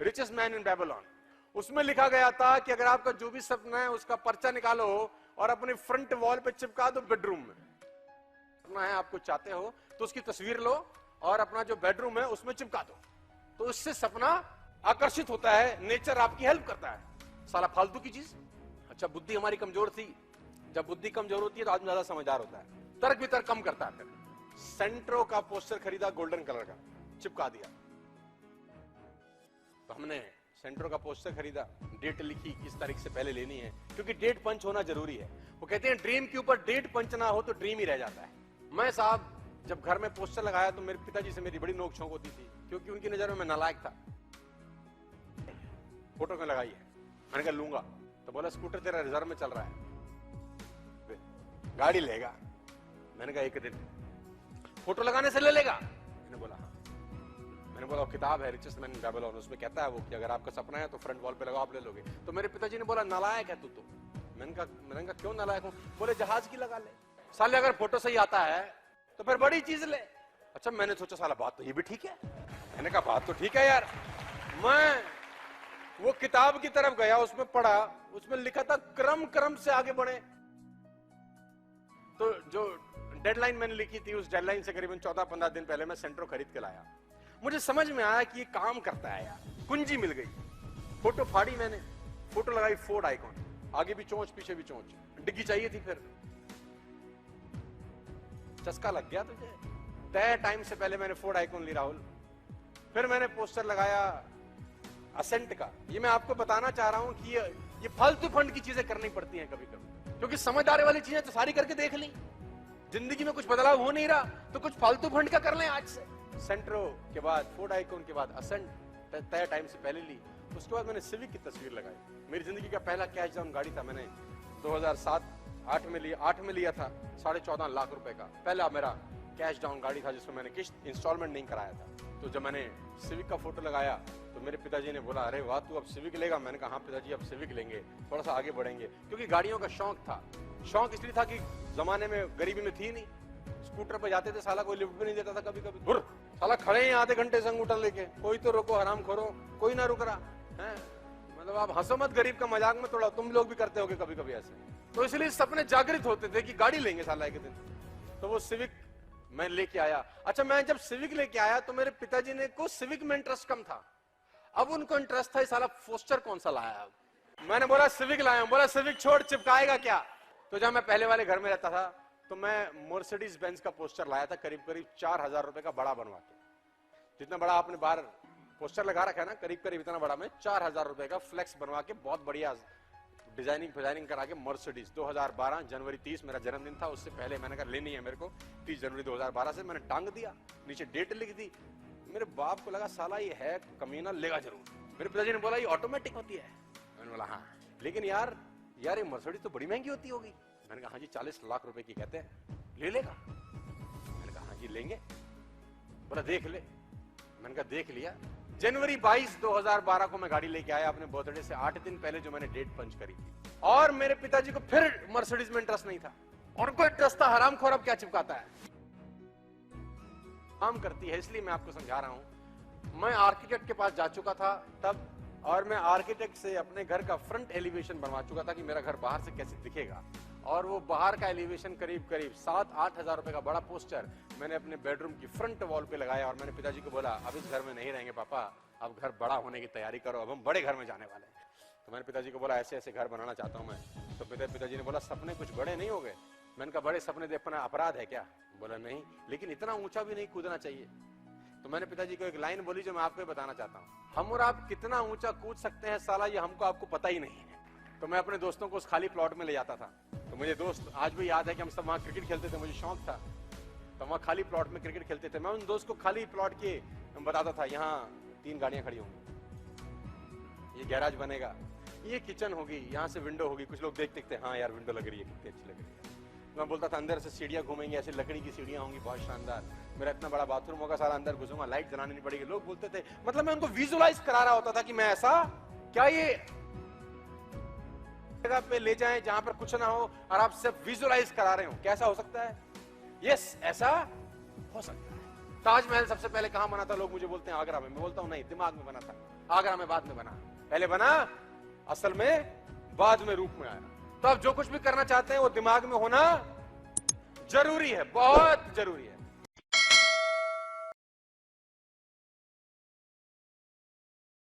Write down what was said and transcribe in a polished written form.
Richest man in Babylon. उसमें लिखा गया था कि अगर आपका जो भी सपना है उसका पर्चा निकालो और अपने फ्रंट वॉल पे चिपका दो बेडरूम में। सपना है आपको चाहते हो तो उसकी तस्वीर लो और अपना जो बेडरूम है उसमें चिपका दो, तो इससे सपना आकर्षित होता है, नेचर आपकी हेल्प करता है। साला फालतू की चीज। अच्छा, बुद्धि हमारी कमजोर थी। जब बुद्धि कमजोर होती है तो आदमी ज्यादा समझदार होता है, तर्क वितर्क कम करता है। फिर सेंट्रो का पोस्टर खरीदा गोल्डन कलर का, चिपका दिया। तो हमने सेंट्रो का पोस्टर खरीदा, डेट लिखी किस तारीख से पहले लेनी है, क्योंकि डेट पंच होना जरूरी है। वो कहते हैं ड्रीम के ऊपर डेट पंच ना हो तो ड्रीम ही रह जाता है। मैं साहब जब घर में पोस्टर लगाया तो मेरे पिताजी से मेरी बड़ी नोकझोंक होती थी, क्योंकि उनकी नजर में मैं नालायक था। फोटो क्यों लगाई है? मैंने कहा लूंगा। तो बोला स्कूटर तेरा रिजर्व में चल रहा है, गाड़ी लेगा? मैंने कहा एक दिन फोटो लगाने से ले लेगा? मैंने बोला हाँ। मैंने बोला किताब है रिचेस्ट मैन इन बेबीलोन, उसमें कहता है वो कि अगर आपका सपना है तो फ्रंट वॉल पे लगाओ, आप ले लोगे। तो मेरे पिताजी ने बोला नालायक है तू तो। मैंने कहा क्यों नालायक हूं? बोले जहाज की लगा ले साले, अगर फोटो सही आता है तो फिर बड़ी चीज ले। अच्छा, मैंने सोचा साला बात तो ये भी ठीक है। मैंने कहा बात तो ठीक है यार। मैं वो किताब की तरफ गया, उसमें पढ़ा, उसमें लिखा था क्रम क्रम से आगे बढ़े। तो जो डेडलाइन मैंने लिखी थी उस डेडलाइन से करीबन 14-15 दिन पहले मैं सेंट्रो खरीद के लाया। मुझे समझ में आया कि ये काम करता है यार, कुंजी मिल गई। फोटो फाड़ी मैंने, फोटो लगाई फोर्ड आइकॉन, आगे भी चोंच पीछे भी चोंच, डिग्गी चाहिए थी। फिर चस्का लग गया तुझे। तय टाइम से पहले मैंने फोर्ड आइकॉन ली राहुल। फिर मैंने पोस्टर लगाया असेंट का। ये मैं आपको बताना चाह रहा हूं कि ये फालतू फंड की चीजें करनी पड़ती हैं कभी कभी, क्योंकि समझदारी वाली चीजें तो सारी करके देख ली। जिंदगी में कुछ बदलाव हो नहीं रहा तो कुछ फालतू फंड का कर लें आज से। सेंट्रो के बाद फोर्ड आइकॉन के बाद असेंट तय टाइम से पहले ली। उसके बाद मैंने सिविक की तस्वीर लगाई। मेरी जिंदगी का पहला कैश डाउन गाड़ी था, मैंने 2007-8 में लिया था 14.5 लाख रुपए का। पहला मेरा कैश डाउन गाड़ी था जिसमें मैंने किस्त इंस्टॉलमेंट नहीं कराया था। तो जब मैंने सिविक का फोटो लगाया तो मेरे पिताजी ने बोला अरे वाह तू अब सिविक लेगा? मैंने कहा हाँ पिताजी अब सिविक लेंगे, थोड़ा सा आगे बढ़ेंगे। क्योंकि गाड़ियों का शौक था। शौक इसलिए था कि जमाने में गरीबी में थी नहीं, स्कूटर पे जाते थे, साला कोई लिफ्ट भी नहीं देता था कभी कभी। साला खड़े हैं आधे घंटे से अंगूठा लेके, कोई तो रोको हराम खोरो, कोई ना रुक रहा है। मतलब आप हंसो मत, गरीब का मजाक में थोड़ा तुम लोग भी करते होगे कभी कभी ऐसे। तो इसलिए सपने जागृत होते थे कि गाड़ी लेंगे साला एक दिन। तो वो सिविक मैं लेके आया। अच्छा, मैं जब सिविक लेके आया तो मेरे पिताजी ने को सिविक में इंटरेस्ट कम था। अब उनको इंटरेस्ट था साला पोस्टर कौन सा लाया। मैंने बोला सिविक लाया। बोला सिविक छोड़, चिपकाएगा क्या? तो जब मैं पहले वाले घर में रहता था तो मैं मर्सिडीज बेंज का पोस्टर लाया था, करीब 4,000 रुपए का बड़ा बनवा के। जितना बड़ा आपने बाहर पोस्टर लगा रखा है ना, करीब इतना बड़ा मैं 4,000 रुपए का फ्लेक्स बनवा के बहुत बढ़िया डिजाइनिंग करा के मर्सिडीज 2012 जनवरी 30 मेरा जन्मदिन था। उससे पहले मैंने कहा लेनी है मेरे को, 30 जनवरी 2012 से मैंने टांग दिया, नीचे डेट लिख दी। मेरे बाप को लगा साला ये है कमीना, लेगा जरूर। मेरे पिताजी ने बोला ये ऑटोमेटिक होती है। मैंने बोला हाँ, लेकिन यार ये मर्सिडीज तो बड़ी महंगी होती होगी। मैंने कहा हाँ जी 40 लाख रुपए की कहते हैं, ले लेगा? मैंने कहा हाँ जी लेंगे। बोला देख ले। मैंने कहा देख लिया। जनवरी 22 2012 को मैं गाड़ी लेके आया अपने बर्थडे से 8 दिन पहले, जो मैंने डेट पंच करी थी। और मेरे पिताजी को फिर मर्सिडीज में इंटरेस्ट नहीं था, उनको इंटरेस्ट था हरामखोर अब क्या चिपकाता है, काम करती है। इसलिए मैं आपको समझा रहा हूं। मैं आर्किटेक्ट के पास जा चुका था तब, और मैं आर्किटेक्ट से अपने घर का फ्रंट एलिवेशन बनवा चुका था कि मेरा घर बाहर से कैसे दिखेगा। और वो बाहर का एलिवेशन करीब 7-8 हजार रुपए का बड़ा पोस्टर मैंने अपने बेडरूम की फ्रंट वॉल पे लगाया। और मैंने पिताजी को बोला अब इस घर में नहीं रहेंगे पापा, अब घर बड़ा होने की तैयारी करो, अब हम बड़े घर में जाने वाले हैं। तो मैंने पिताजी को बोला ऐसे ऐसे घर बनाना चाहता हूँ मैं। तो पिताजी ने बोला सपने कुछ बड़े नहीं हो गए? मैंने कहा बड़े सपने देखना अपराध है क्या? बोला नहीं, लेकिन इतना ऊंचा भी नहीं कूदना चाहिए। तो मैंने पिताजी को एक लाइन बोली जो मैं आपको बताना चाहता हूँ, हम और आप कितना ऊंचा कूद सकते हैं साला ये हमको आपको पता ही नहीं है। तो मैं अपने दोस्तों को उस खाली प्लॉट में ले जाता था। तो मुझे दोस्त आज भी याद है कि हम सब वहाँ क्रिकेट खेलते थे, मुझे शौक था। तो वहाँ खाली प्लॉट में क्रिकेट खेलते थे। मैं उन दोस्त को खाली प्लॉट के बताता था यहाँ 3 गाड़ियां खड़ी होंगी, ये गैराज बनेगा, ये किचन होगी, यहाँ से विंडो होगी। कुछ लोग देखते थे हाँ यार विंडो लग रही है, कितनी अच्छी लग रही है। मैं बोलता था अंदर से सीढ़ियां घूमेंगी, ऐसे लकड़ी की सीढ़ियां होंगी बहुत शानदार, मेरा इतना बड़ा बाथरूम होगा, सारा अंदर घुसूंगा, लाइट जलानी नहीं पड़ेगी। लोग बोलते थे, मतलब मैं उनको विजुअलाइज करा रहा होता था कि मैं ऐसा क्या ये जगह पे ले जाएं जहां पर कुछ ना हो और आप सिर्फ विजुअलाइज करा रहे हो। कैसा हो सकता है? यस, ऐसा हो सकता है। ताजमहल सबसे पहले कहां बना था? लोग मुझे बोलते हैं आगरा में। मैं बोलता हूं नहीं, दिमाग में बना था। आगरा में बाद में बना, पहले बना, असल में बाद में रूप में आया। तो आप जो कुछ भी करना चाहते हैं वो दिमाग में होना जरूरी है, बहुत जरूरी है।